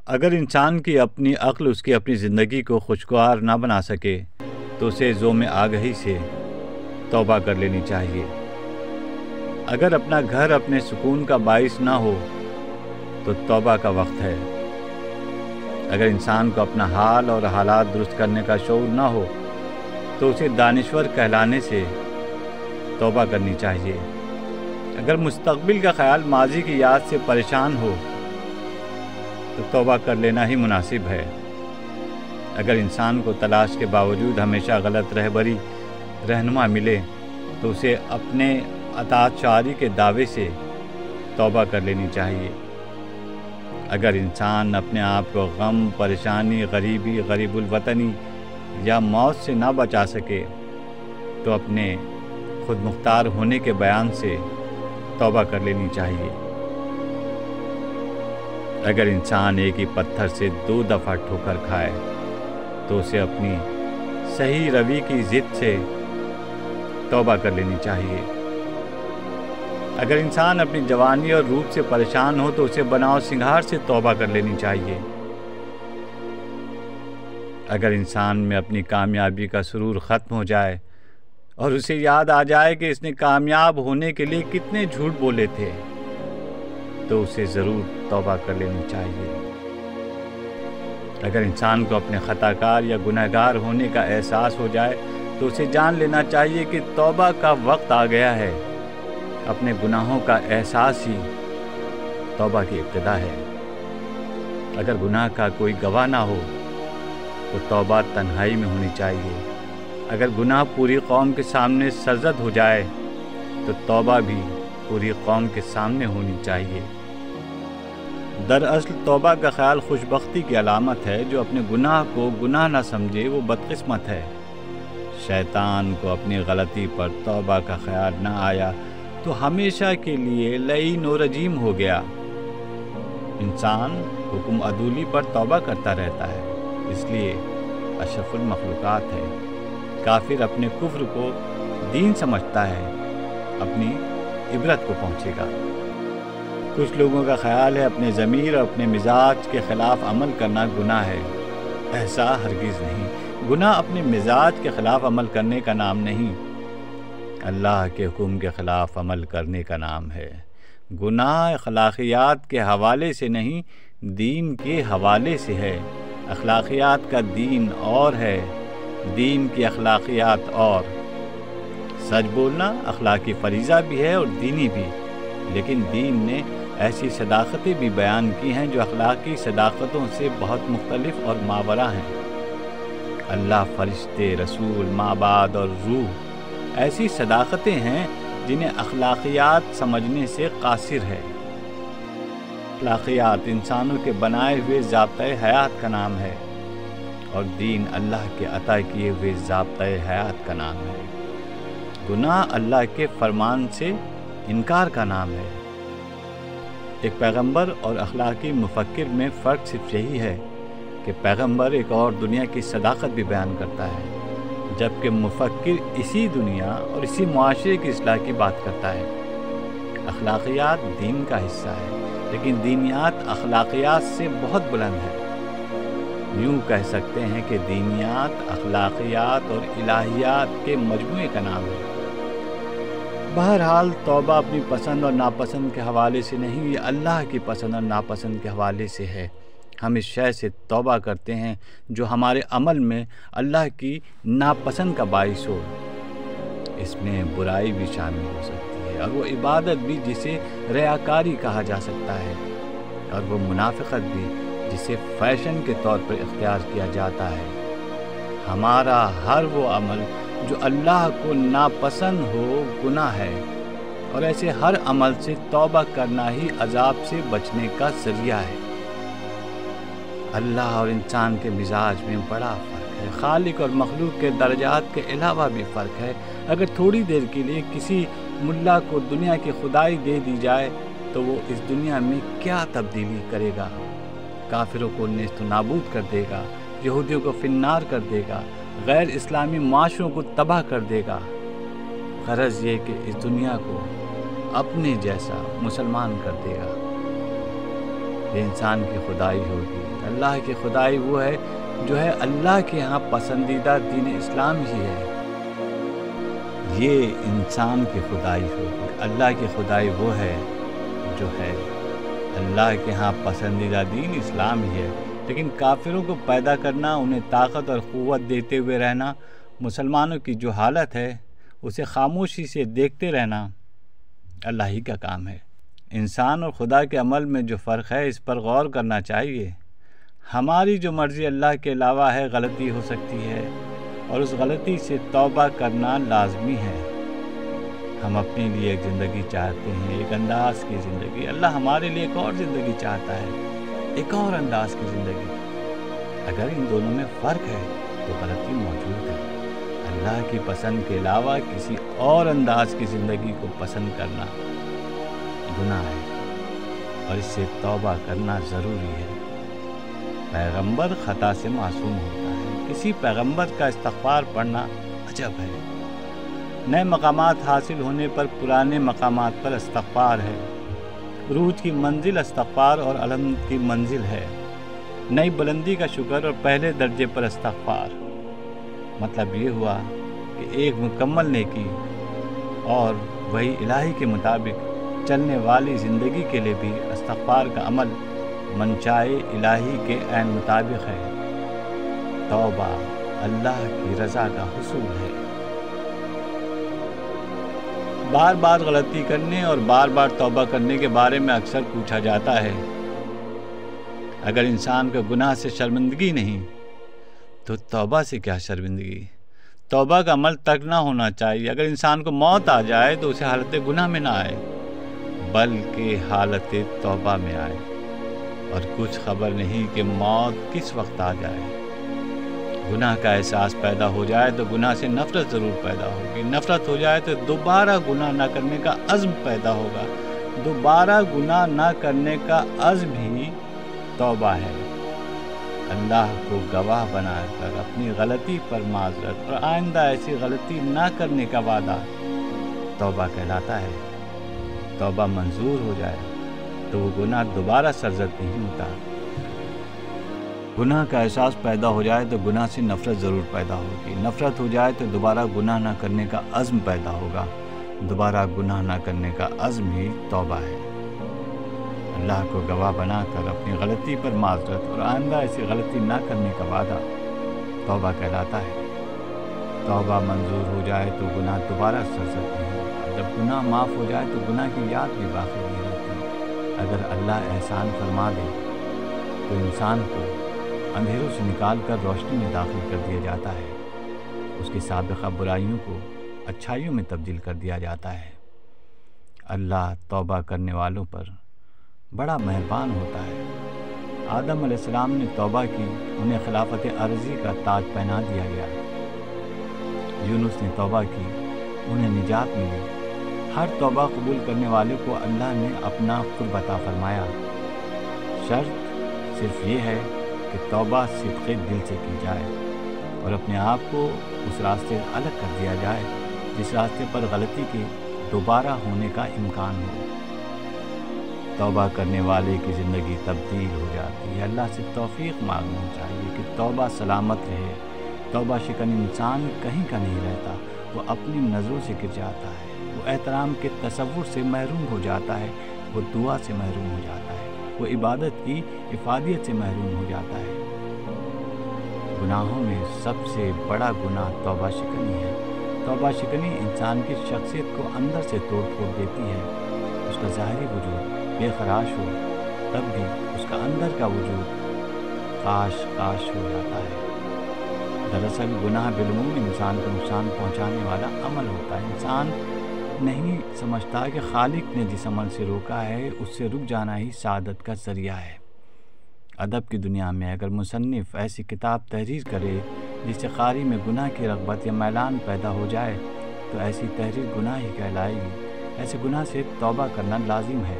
اگر انسان کی اپنی عقل اس کی اپنی زندگی کو خوشگوار نہ بنا سکے تو اسے ذوم آگہی سے توبہ کر لینی چاہیے۔ اگر اپنا گھر اپنے سکون کا باعث نہ ہو تو توبہ کا وقت ہے۔ اگر انسان کو اپنا حال اور حالات درست کرنے کا شعور نہ ہو تو اسے دانشور کہلانے سے توبہ کرنی چاہیے۔ اگر مستقبل کا خیال ماضی کی یاد سے پریشان ہو تو توبہ کر لینا ہی مناسب ہے۔ اگر انسان کو تلاش کے باوجود ہمیشہ غلط رہنما ملے تو اسے اپنے اطاعت شعاری کے دعوے سے توبہ کر لینی چاہیے۔ اگر انسان اپنے آپ کو غم، پریشانی، غریبی، غریب الوطنی یا موت سے نہ بچا سکے تو اپنے خود مختار ہونے کے بیان سے توبہ کر لینی چاہیے۔ اگر انسان ایک ہی پتھر سے 2 دفعہ ٹھوکر کھائے تو اسے اپنی صحیح روی کی ضد سے توبہ کر لینی چاہیے۔ اگر انسان اپنی جوانی اور روپ سے پریشان ہو تو اسے بناؤ سنگھار سے توبہ کر لینی چاہیے۔ اگر انسان میں اپنی کامیابی کا سرور ختم ہو جائے اور اسے یاد آ جائے کہ اس نے کامیاب ہونے کے لیے کتنے جھوٹ بولے تھے تو اسے ضرور توبہ کر لینی چاہیے۔ اگر انسان کو اپنے خطا کار یا گناہ گار ہونے کا احساس ہو جائے تو اسے جان لینا چاہیے کہ توبہ کا وقت آ گیا ہے۔ اپنے گناہوں کا احساس ہی توبہ کی ابتدا ہے۔ اگر گناہ کا کوئی گواہ نہ ہو تو توبہ تنہائی میں ہونی چاہیے۔ اگر گناہ پوری قوم کے سامنے سرزد ہو جائے تو توبہ بھی پوری قوم کے سامنے ہونی چاہیے۔ دراصل توبہ کا خیال خوش بختی کی علامت ہے۔ جو اپنے گناہ کو گناہ نہ سمجھے وہ بدقسمت ہے۔ شیطان کو اپنی غلطی پر توبہ کا خیال نہ آیا تو ہمیشہ کے لیے لعین و رجیم ہو گیا۔ انسان حکم عدولی پر توبہ کرتا رہتا ہے، اس لیے اشرف المخلوقات ہے۔ کافر اپنے کفر کو دین سمجھتا ہے، اپنی عبرت کو پہنچے گا۔ کچھ لوگوں کا خیال ہے اپنے ضمیر اور اپنے مزاج کے خلاف عمل کرنا گناہ ہے۔ ایسا ہرگز نہیں۔ گناہ اپنے مزاج کے خلاف عمل کرنے کا نام نہیں، اللہ کے حکم کے خلاف عمل کرنے کا نام ہے۔ گناہ اخلاقیات کے حوالے سے نہیں، دین کے حوالے سے ہے۔ اخلاقیات کا دین اور ہے، دین کی اخلاقیات اور۔ سچ بولنا اخلاقی فریضہ بھی ہے اور دینی بھی، لیکن دین نے ایسی صداقتیں بھی بیان کی ہیں جو اخلاقی صداقتوں سے بہت مختلف اور ماوراء ہیں۔ اللہ، فرشتے، رسول، مابعد اور روح ایسی صداقتیں ہیں جنہیں اخلاقیات سمجھنے سے قاصر ہے۔ اخلاقیات انسانوں کے بنائے ہوئے ضابطۂ حیات کا نام ہے اور دین اللہ کے عطا کیے ہوئے ضابطۂ حیات کا نام ہے۔ گناہ اللہ کے فرمان سے انکار کا نام ہے۔ ایک پیغمبر اور اخلاقی مفکر میں فرق صرف یہی ہے کہ پیغمبر ایک اور دنیا کی صداقت بھی بیان کرتا ہے، جبکہ مفکر اسی دنیا اور اسی معاشرے کی اصلاح کی بات کرتا ہے۔ اخلاقیات دین کا حصہ ہے، لیکن دینیات اخلاقیات سے بہت بلند ہے۔ یوں کہہ سکتے ہیں کہ دینیات اخلاقیات اور الہیات کے مجموعے کا نام ہے۔ بہرحال توبہ اپنی پسند اور ناپسند کے حوالے سے نہیں، یہ اللہ کی پسند اور ناپسند کے حوالے سے ہے۔ ہم اس شے سے توبہ کرتے ہیں جو ہمارے عمل میں اللہ کی ناپسند کا باعث ہو۔ اس میں برائی بھی شامل ہو سکتی ہے اور وہ عبادت بھی جسے ریاکاری کہا جا سکتا ہے، اور وہ منافقت بھی جسے فیشن کے طور پر اختیار کیا جاتا ہے۔ ہمارا ہر وہ عمل جو اللہ کو ناپسند ہو گناہ ہے، اور ایسے ہر عمل سے توبہ کرنا ہی عذاب سے بچنے کا ذریعہ ہے۔ اللہ اور انسان کے مزاج میں بڑا فرق ہے۔ خالق اور مخلوق کے درجات کے علاوہ بھی فرق ہے۔ اگر تھوڑی دیر کے لیے کسی ملا کو دنیا کی خدائی دے دی جائے تو وہ اس دنیا میں کیا تبدیلی کرے گا؟ کافروں کو نیست و نابود کر دے گا، یہودیوں کو فی النار کر دے گا، غیر اسلامی معاشروں کو تباہ کر دے گا۔ غرض یہ کہ اس دنیا کو اپنے جیسا مسلمان کر دے گا۔ یہ انسان کی خدائی ہوگی۔ اللہ کی خدائی وہ ہے جو ہے اللہ کے ہاں پسندیدہ دین اسلام ہی ہے۔ یہ انسان کی خدائی ہوگی، اللہ کی خدائی وہ ہے جو ہے اللہ کے ہاں پسندیدہ دین اسلام ہی ہے۔ لیکن کافروں کو پیدا کرنا، انہیں طاقت اور قوت دیتے ہوئے رہنا، مسلمانوں کی جو حالت ہے اسے خاموشی سے دیکھتے رہنا اللہ ہی کا کام ہے۔ انسان اور خدا کے عمل میں جو فرق ہے اس پر غور کرنا چاہیے۔ ہماری جو مرضی اللہ کے علاوہ ہے غلطی ہو سکتی ہے اور اس غلطی سے توبہ کرنا لازمی ہے۔ ہم اپنے لیے ایک زندگی چاہتے ہیں، ایک انداز کی زندگی، اللہ ہمارے لیے ایک اور زندگی چاہتا ہے، ایک اور انداز کی زندگی۔ اگر ان دونوں میں فرق ہے تو غلطی موجود ہے۔ اللہ کی پسند کے علاوہ کسی اور انداز کی زندگی کو پسند کرنا گناہ ہے اور اس سے توبہ کرنا ضروری ہے۔ پیغمبر خطا سے معصوم ہوتا ہے، کسی پیغمبر کا استغفار پڑھنا عجب ہے۔ نئے مقامات حاصل ہونے پر پرانے مقامات پر استغفار ہے، عروج کی منزل استغفار اور علم کی منزل ہے، نئی بلندی کا شکر اور پہلے درجے پر استغفار۔ مطلب یہ ہوا کہ ایک مکمل نیکی اور وہی الہی کے مطابق چلنے والی زندگی کے لیے بھی استغفار کا عمل منشائے الہی کے عین مطابق ہے۔ توبہ اللہ کی رضا کا حصول ہے۔ بار بار غلطی کرنے اور بار بار توبہ کرنے کے بارے میں اکثر پوچھا جاتا ہے۔ اگر انسان کو گناہ سے شرمندگی نہیں تو توبہ سے کیا شرمندگی؟ توبہ کا عمل تک نہ ہونا چاہیے۔ اگر انسان کو موت آ جائے تو اسے حالت گناہ میں نہ آئے بلکہ حالت توبہ میں آئے، اور کچھ خبر نہیں کہ موت کس وقت آ جائے۔ گناہ کا احساس پیدا ہو جائے تو گناہ سے نفرت ضرور پیدا ہوگی، نفرت ہو جائے تو دوبارہ گناہ نہ کرنے کا عزم پیدا ہوگا، دوبارہ گناہ نہ کرنے کا عزم ہی توبہ ہے۔ اللہ کو گواہ بنا کر اپنی غلطی پر معذرت اور آئندہ ایسی غلطی نہ کرنے کا وعدہ توبہ کہلاتا ہے۔ توبہ منظور ہو جائے تو وہ گناہ دوبارہ سرزد نہیں ہوتا۔ گناہ کا احساس پیدا ہو جائے تو گناہ سے نفرت ضرور پیدا ہوگی، نفرت ہو جائے تو دوبارہ گناہ نہ کرنے کا عزم پیدا ہوگا، دوبارہ گناہ نہ کرنے کا عزم ہی توبہ ہے۔ اللہ کو گواہ بنا کر اپنی غلطی پر معذرت اور آئندہ ایسی غلطی نہ کرنے کا وعدہ توبہ کہلاتا ہے۔ توبہ منظور ہو جائے تو گناہ دوبارہ سرزد نہیں ہوگا، جب گناہ معاف ہو جائے تو گناہ کی یاد بھی باقی نہیں رہتی۔ اگر اللہ احسان فرما دے تو انسان کو اندھیروں سے نکال کر روشنی میں داخل کر دیا جاتا ہے، اس کی سابقہ برائیوں کو اچھائیوں میں تبدیل کر دیا جاتا ہے۔ اللہ توبہ کرنے والوں پر بڑا مہربان ہوتا ہے۔ آدم علیہ السلام نے توبہ کی، انہیں خلافت عرضی کا تاج پہنا دیا گیا۔ یونس نے توبہ کی، انہیں نجات ملی۔ ہر توبہ قبول کرنے والے کو اللہ نے اپنا قرب عطا فرمایا۔ شرط صرف یہ ہے کہ توبہ صدق دل سے کی جائے اور اپنے آپ کو اس راستے سے الگ کر دیا جائے جس راستے پر غلطی کے دوبارہ ہونے کا امکان ہو۔ توبہ کرنے والے کی زندگی تبدیل ہو جاتی ہے۔ اللہ سے توفیق مانگنا چاہیے کہ توبہ سلامت رہے۔ توبہ شکن انسان کہیں کا نہیں رہتا، وہ اپنی نظروں سے گر جاتا ہے، وہ احترام کے تصور سے محروم ہو جاتا ہے، وہ دعا سے محروم ہو جاتا ہے، وہ عبادت کی افادیت سے محروم ہو جاتا ہے۔ گناہوں میں سب سے بڑا گناہ توبہ شکنی ہے۔ توبہ شکنی انسان کی شخصیت کو اندر سے توڑ پھوڑ دیتی ہے۔ اس کا ظاہری وجود بے خراش ہو تب بھی اس کا اندر کا وجود خاش ہو جاتا ہے۔ دراصل گناہ بالعموم انسان کو نقصان پہنچانے والا عمل ہوتا ہے۔ انسان نہیں سمجھتا کہ خالق نے جس عمل سے روکا ہے اس سے رک جانا ہی سعادت کا ذریعہ ہے۔ ادب کی دنیا میں اگر مصنف ایسی کتاب تحریر کرے جس سے قاری میں گناہ کی رغبت یا میلان پیدا ہو جائے تو ایسی تحریر گناہ ہی کہلائے گی۔ ایسے گناہ سے توبہ کرنا لازم ہے۔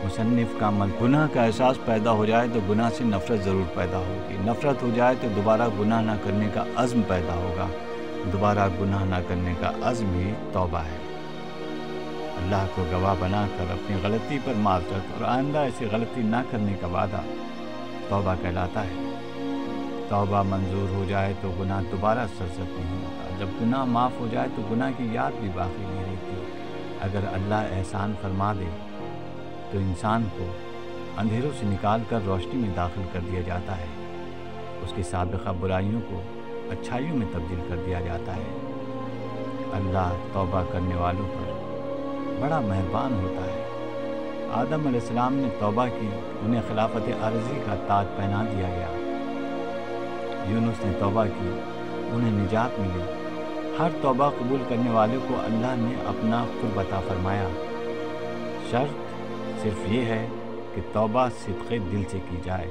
مصنف کا عمل گناہ کا احساس پیدا ہو جائے تو گناہ سے نفرت ضرور پیدا ہوگی، نفرت ہو جائے تو دوبارہ گناہ نہ کرنے کا عزم پیدا ہوگا، دوبارہ گناہ نہ کرنے کا عزم ہی توبہ ہے۔ اللہ کو گواہ بنا کر اپنی غلطی پر معذرت اور آئندہ ایسی غلطی نہ کرنے کا وعدہ توبہ کہلاتا ہے۔ توبہ منظور ہو جائے تو گناہ دوبارہ سرزد نہیں ہوتا۔ جب گناہ معاف ہو جائے تو گناہ کی یاد بھی باقی نہیں رہتی۔ اگر اللہ احسان فرما دے تو انسان کو اندھیروں سے نکال کر روشنی میں داخل کر دیا جاتا ہے، اس کی سابقہ برائیوں کو اچھائیوں میں تبدیل کر دیا جاتا ہے۔ اللہ توبہ کرنے والوں پر بڑا مہربان ہوتا ہے۔ آدم علیہ السلام نے توبہ کی، انہیں خلافت عارضی کا تاج پہنا دیا گیا۔ یونس نے توبہ کی، انہیں نجات ملی۔ ہر توبہ قبول کرنے والے کو اللہ نے اپنا قرب عطا فرمایا۔ شرط صرف یہ ہے کہ توبہ صدق دل سے کی جائے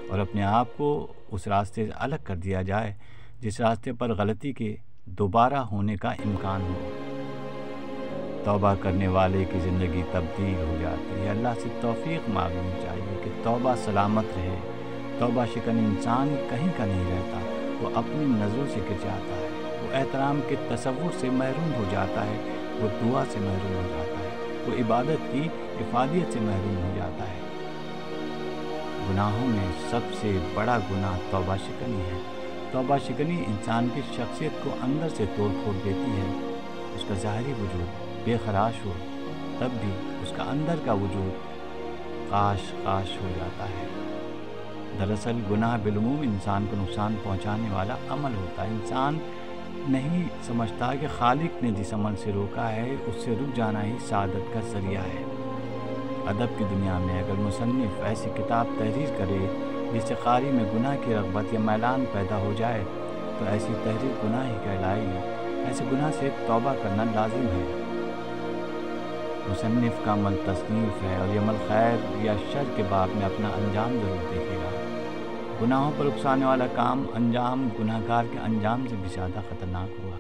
اور اپنے آپ کو اس راستے سے الگ کر دیا جائے جس راستے پر غلطی کے دوبارہ ہونے کا امکان ہو۔ توبہ کرنے والے کی زندگی تبدیل ہو جاتی ہے۔ اللہ سے توفیق مانگنی چاہیے کہ توبہ سلامت رہے۔ توبہ شکن انسان کہیں کا نہیں رہتا، وہ اپنی نظروں سے گر جاتا ہے، وہ احترام کے تصور سے محروم ہو جاتا ہے، وہ دعا سے محروم ہو جاتا ہے، وہ عبادت کی افادیت سے محروم ہو جاتا ہے۔ گناہوں میں سب سے بڑا گناہ توبہ شکنی ہے۔ توبہ شکنی انسان کی شخصیت کو اندر سے توڑ پھوڑ دیتی ہے۔ اس کا ظاہری وجود بے خراش ہو تب بھی اس کا اندر کا وجود خاش ہو جاتا ہے۔ دراصل گناہ بالعموم انسان کو نقصان پہنچانے والا عمل ہوتا ہے۔ انسان نہیں سمجھتا کہ خالق نے جس عمل سے روکا ہے اس سے رک جانا ہی سعادت کا ذریعہ ہے۔ ادب کی دنیا میں اگر مصنف ایسی کتاب تحریر کرے جس سے قاری میں گناہ کی رغبت یا میلان پیدا ہو جائے تو ایسی تحریر گناہ ہی کہلائے گی۔ ایسے گناہ سے توبہ کرنا لازم ہے۔ مصنف کا عمل تصنیف ہے اور یہ عمل خیر یا شر کے باب میں اپنا انجام ضرور دیکھے گا۔ گناہوں پر اکسانے والا کام انجام گناہگار کے انجام سے بھی زیادہ خطرناک ہوگا۔